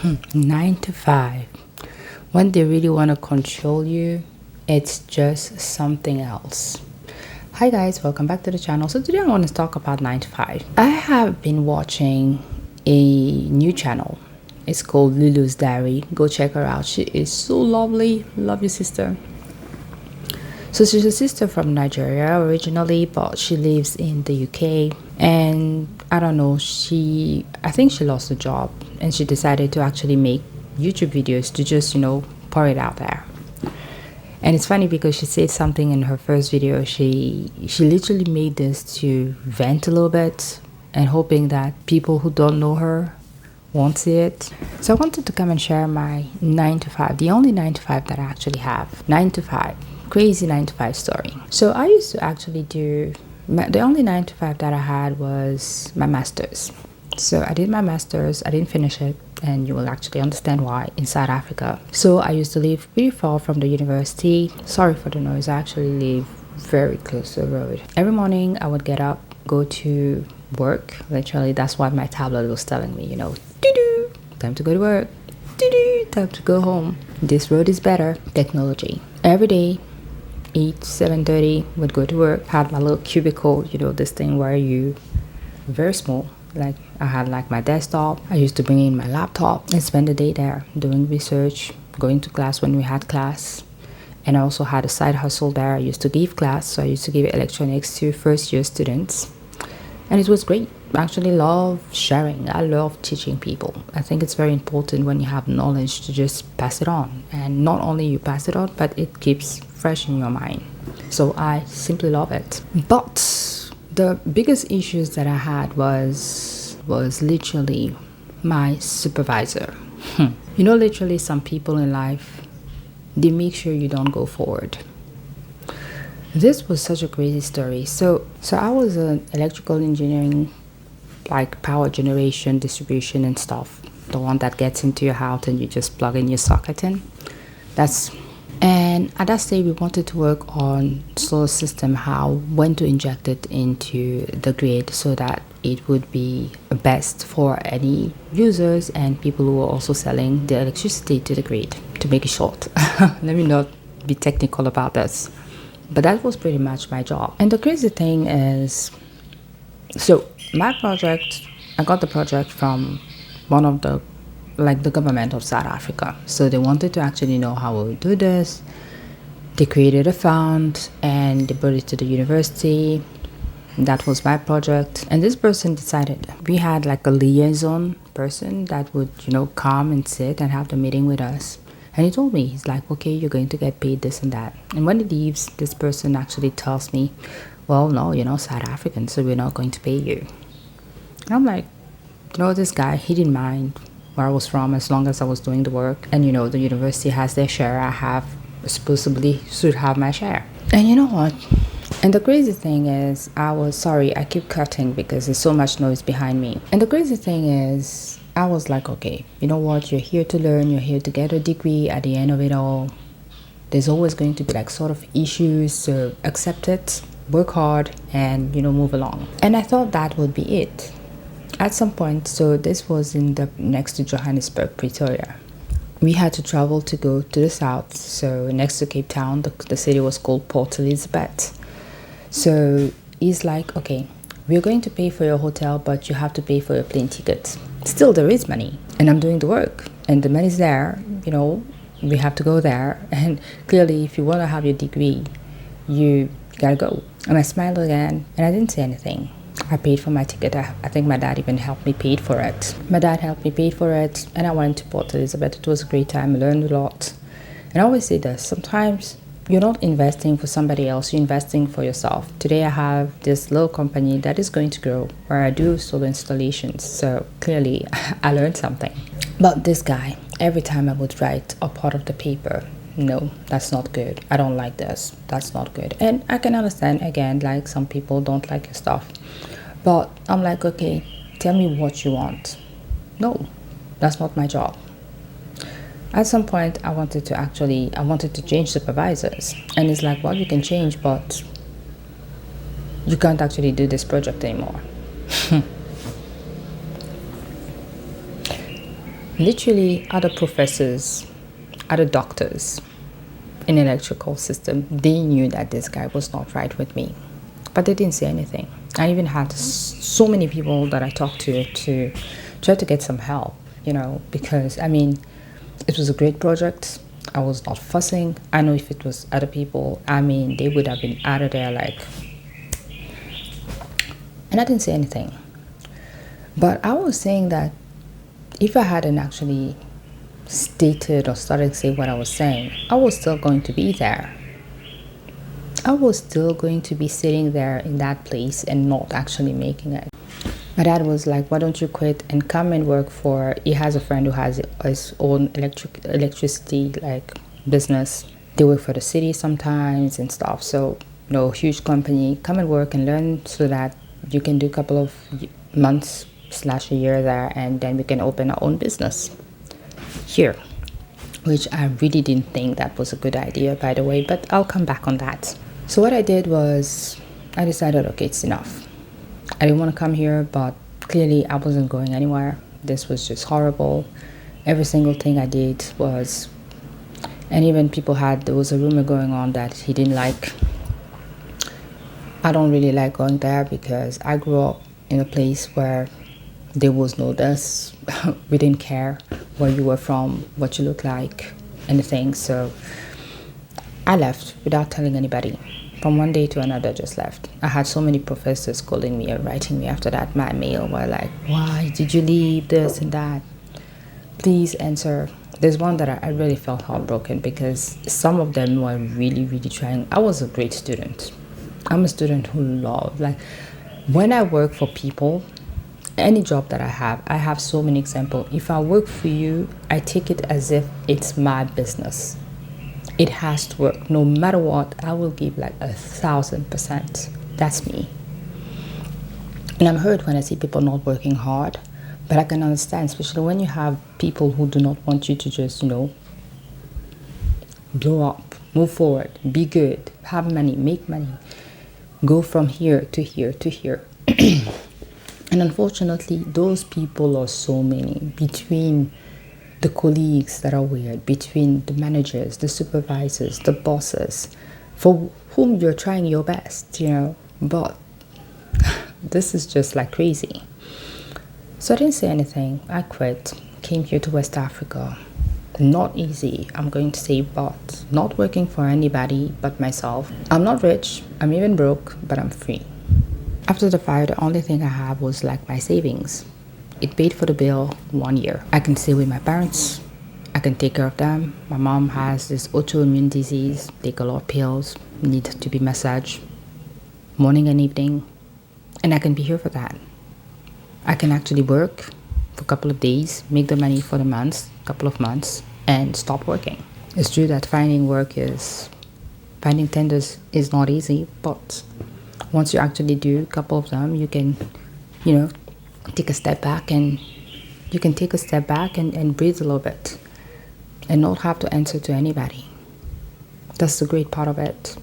9 to 5. When they really want to control you, it's just something else. Hi guys, welcome back to the channel. So today I want to talk about 9 to 5. I have been watching a new channel. It's called Lulu's Diary. Go check her out. She is so lovely. Love you, sister. So she's a sister from Nigeria originally, but she lives in the UK. And I don't know, I think she lost a job and she decided to actually make YouTube videos to just, pour it out there. And it's funny because she said something in her first video. She literally made this to vent a little bit and hoping that people who don't know her won't see it. So I wanted to come and share my 9 to 5, the only 9 to 5 that I actually have. 9 to 5, crazy 9 to 5 story. So I used to actually do, the only 9 to 5 that I had was my master's. So I did my master's, I didn't finish it, and you will actually understand why in South Africa. So I used to live pretty far from the university. Sorry for the noise, I actually live very close to the road. Every morning I would get up, go to work. Literally, that's what my tablet was telling me, doo-doo, time to go to work, doo-doo, time to go home. This road is better. Technology. Every day, 7:30 would go to work, had my little cubicle, this thing where you, very small, like I had like my desktop. I used to bring in my laptop and spend the day there doing research, going to class when we had class. And I also had a side hustle there. I used to give class, so I used to give electronics to first year students. And it was great. I actually love sharing. I love teaching people. I think it's very important when you have knowledge to just pass it on. And not only you pass it on, but it keeps fresh in your mind. So I simply love it. But the biggest issues that I had was literally my supervisor. Literally some people in life, they make sure you don't go forward. This was such a crazy story. So I was an electrical engineering, like power generation, distribution and stuff. The one that gets into your house and you just plug in your socket in. And at that stage, we wanted to work on solar system, when to inject it into the grid so that it would be best for any users and people who are also selling the electricity to the grid, to make it short. Let me not be technical about this. But that was pretty much my job. And the crazy thing is, so my project, I got the project from one of the government of South Africa. So they wanted to actually know how we would do this. They created a fund and they brought it to the university. That was my project. And this person decided, we had like a liaison person that would, come and sit and have the meeting with us. And he told me, he's like, okay, you're going to get paid this and that. And when he leaves, this person actually tells me, well, no, South African, so we're not going to pay you. And I'm like, this guy, he didn't mind where I was from as long as I was doing the work. And the university has their share. I supposedly should have my share. And you know what? And the crazy thing is, I keep cutting because there's so much noise behind me. And the crazy thing is, I was like, okay, you know what? You're here to learn. You're here to get a degree. At the end of it all, there's always going to be like sort of issues. So accept it, work hard, and, move along. And I thought that would be it. At some point, so this was next to Johannesburg, Pretoria. We had to travel to go to the south, so next to Cape Town. The city was called Port Elizabeth. So he's like, okay, we're going to pay for your hotel, but you have to pay for your plane ticket. Still, there is money, and I'm doing the work, and the money's there. We have to go there, and clearly, if you want to have your degree, you gotta go. And I smiled again, and I didn't say anything. I paid for my ticket. I think my dad even helped me pay for it. My dad helped me pay for it, and I went to Port Elizabeth. It was a great time. I learned a lot. And I always say this, sometimes you're not investing for somebody else, you're investing for yourself. Today I have this little company that is going to grow where I do solar installations. So clearly I learned something. But this guy, every time I would write a part of the paper, no, that's not good. I don't like this. That's not good. And I can understand, again, like some people don't like your stuff. But I'm like, okay, tell me what you want. No, that's not my job. At some point, I wanted to change supervisors. And it's like, well, you can change, but you can't actually do this project anymore. Literally, other professors, other doctors in electrical system, they knew that this guy was not right with me, but they didn't say anything. I even had so many people that I talked to try to get some help, because I mean, it was a great project. I was not fussing. I know if it was other people, I mean, they would have been out of there like, and I didn't say anything. But I was saying that if I hadn't actually stated or started to say what I was saying, I was still going to be there. I was still going to be sitting there in that place and not actually making it. My dad was like, why don't you quit and come and work for, he has a friend who has his own electricity like business. They work for the city sometimes and stuff. So, huge company, come and work and learn so that you can do a couple of months / a year there, and then we can open our own business here, which I really didn't think that was a good idea, by the way, but I'll come back on that. So what I did was I decided, okay, it's enough. I didn't want to come here, but clearly I wasn't going anywhere. This was just horrible. Every single thing I did was, and even there was a rumor going on that he didn't like. I don't really like going there because I grew up in a place where there was no this. We didn't care where you were from, what you look like, anything. So I left without telling anybody. From one day to another, just left. I had so many professors calling me and writing me after that. My mail were like, why did you leave, this and that? Please answer. There's one that I really felt heartbroken because some of them were really, really trying. I was a great student. I'm a student who loved, like, when I work for people, any job that I have so many examples. If I work for you, I take it as if it's my business. It has to work. No matter what, I will give like 1,000%. That's me. And I'm hurt when I see people not working hard, but I can understand, especially when you have people who do not want you to just, blow up, move forward, be good, have money, make money, go from here to here to here. And unfortunately, those people are so many, between the colleagues that are weird, between the managers, the supervisors, the bosses, for whom you're trying your best, but this is just like crazy. So I didn't say anything. I quit, came here to West Africa. Not easy, I'm going to say, but not working for anybody but myself. I'm not rich, I'm even broke, but I'm free. After the fire, the only thing I have was like my savings. It paid for the bill 1 year. I can stay with my parents. I can take care of them. My mom has this autoimmune disease, take a lot of pills, need to be massaged morning and evening. And I can be here for that. I can actually work for a couple of days, make the money for the couple of months, and stop working. It's true that finding tenders is not easy, but once you actually do a couple of them, you can, take a step back and breathe a little bit and not have to answer to anybody. That's the great part of it.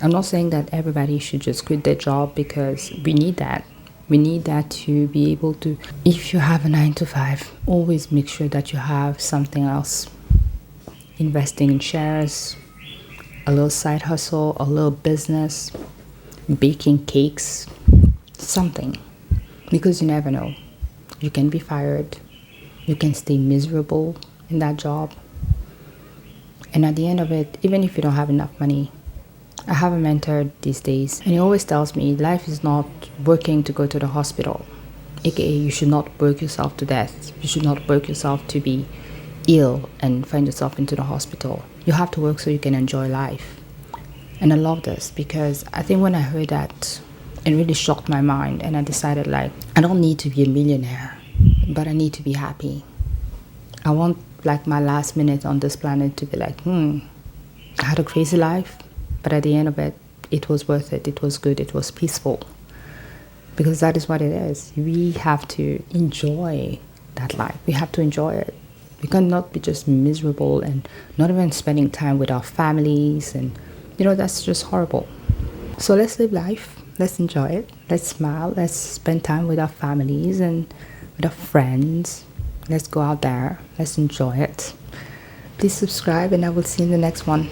I'm not saying that everybody should just quit their job, because we need that. We need that to be able to, if you have a 9 to 5, always make sure that you have something else. Investing in shares, a little side hustle, a little business, baking cakes, something, because you never know. You can be fired, you can stay miserable in that job, and at the end of it, even if you don't have enough money, I have a mentor these days, and he always tells me life is not working to go to the hospital, aka you should not work yourself to death. You should not work yourself to be ill and find yourself into the hospital. You have to work so you can enjoy life. And I love this, because I think when I heard that, it really shocked my mind, and I decided, like, I don't need to be a millionaire, but I need to be happy. I want, like, my last minute on this planet to be like, I had a crazy life, but at the end of it, it was worth it. It was good. It was peaceful. Because that is what it is. We have to enjoy that life. We have to enjoy it. We cannot be just miserable and not even spending time with our families, and that's just horrible. So let's live life. Let's enjoy it. Let's smile. Let's spend time with our families and with our friends. Let's go out there, let's enjoy it. Please subscribe, and I will see you in the next one.